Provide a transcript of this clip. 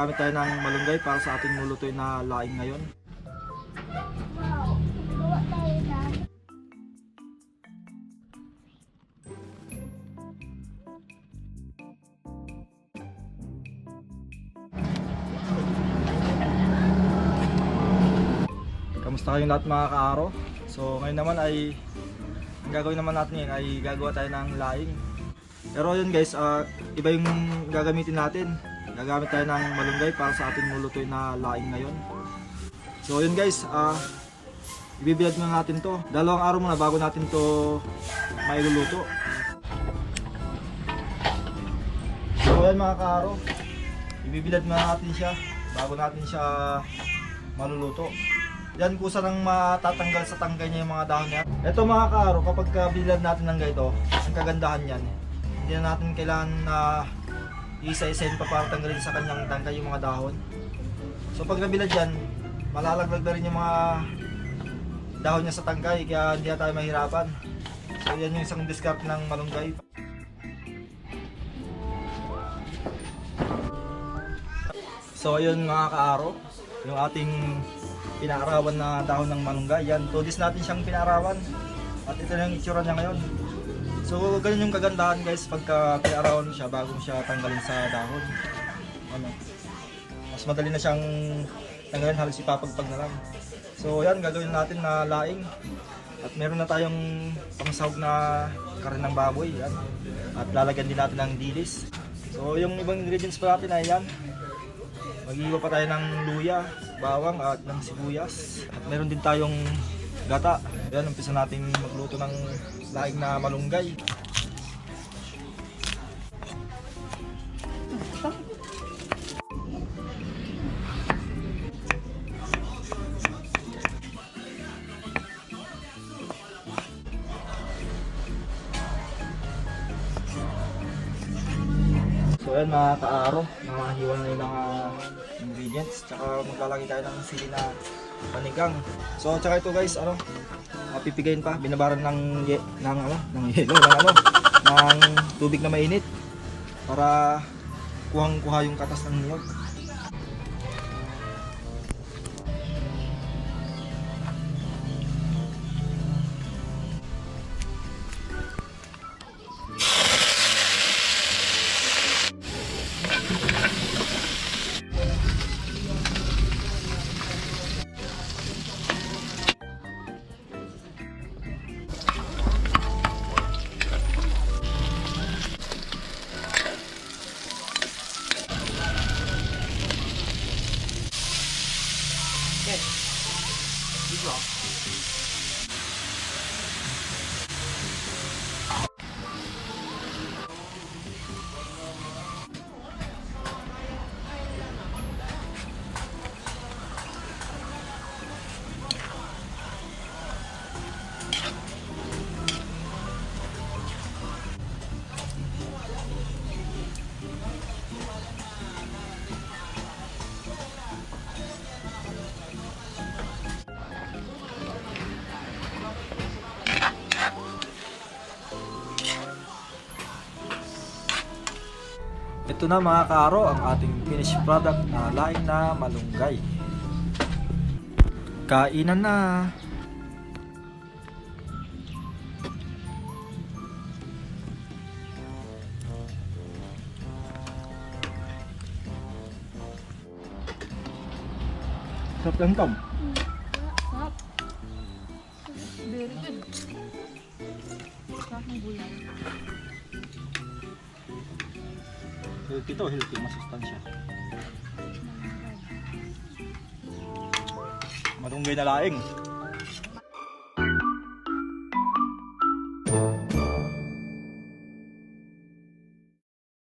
Gamit tayo ng malunggay para sa ating lulutuin na laing ngayon. Wow, gawa tayo na. Kamusta kayong lahat mga kaaro? So ngayon naman ay ang gagawin naman natin ngayon ay gagawa tayo ng laing. Pero yun guys, iba yung gagamitin natin. Gagamit tayo ng malunggay para sa ating lulutuin na laing ngayon. So yun guys, ibibilad muna natin to. 2 araw muna bago natin to mailuluto. So yan mga kaaro, ibibilad muna natin siya bago natin siya maluluto. Yan kusa nang matatanggal sa tangkay niya yung mga dahon niya. Ito mga kaaro, kapag bilad natin ng ganito, ang kagandahan yan, hindi na natin kailangan na isa-isahin pa para tanggalin sa kanyang tangkay yung mga dahon. So pag nabilad yan, malalaglag na rin yung mga dahon niya sa tangkay, kaya hindi na tayo mahirapan. So yan yung isang discard ng malunggay. So ayun mga kaaro, yung ating pinarawan na dahon ng malunggay. Yan, 2 days natin siyang pinarawan. At ito na yung itsura niya ngayon. So ganun yung kagandahan guys pagka pinarawan siya bago siya tanggalin sa dahon. Ano, mas madali na siyang tanggalin, halos ipapagpag na lang. So yan, gagawin natin na laing. At meron na tayong pangsahog na karne ng baboy. Yan. At lalagyan din natin ng dilis. So yung ibang ingredients pa natin ay yan. Mag-iiwa pa tayo ng luya, bawang at ng sibuyas. At meron din tayong gata. Ayan, umpisa natin magluto ng laing na malunggay. So ayan mga kaaro, nakahiwa na yung mga ingredients. Tsaka maglalagay tayo ng sili na panigang. So tsaka ito guys, pipigayin pa, binabaran ng yelo, ng tubig na mainit para kuhang-kuha yung katas ng niyog. Ito na mga kaaro ang ating finished product na laing na malunggay. Kainan na! Sarap lang tom. Sarap. Very good. Sarap ng gulay. Healthy to, healthy, masustansya. Malunggay na laing.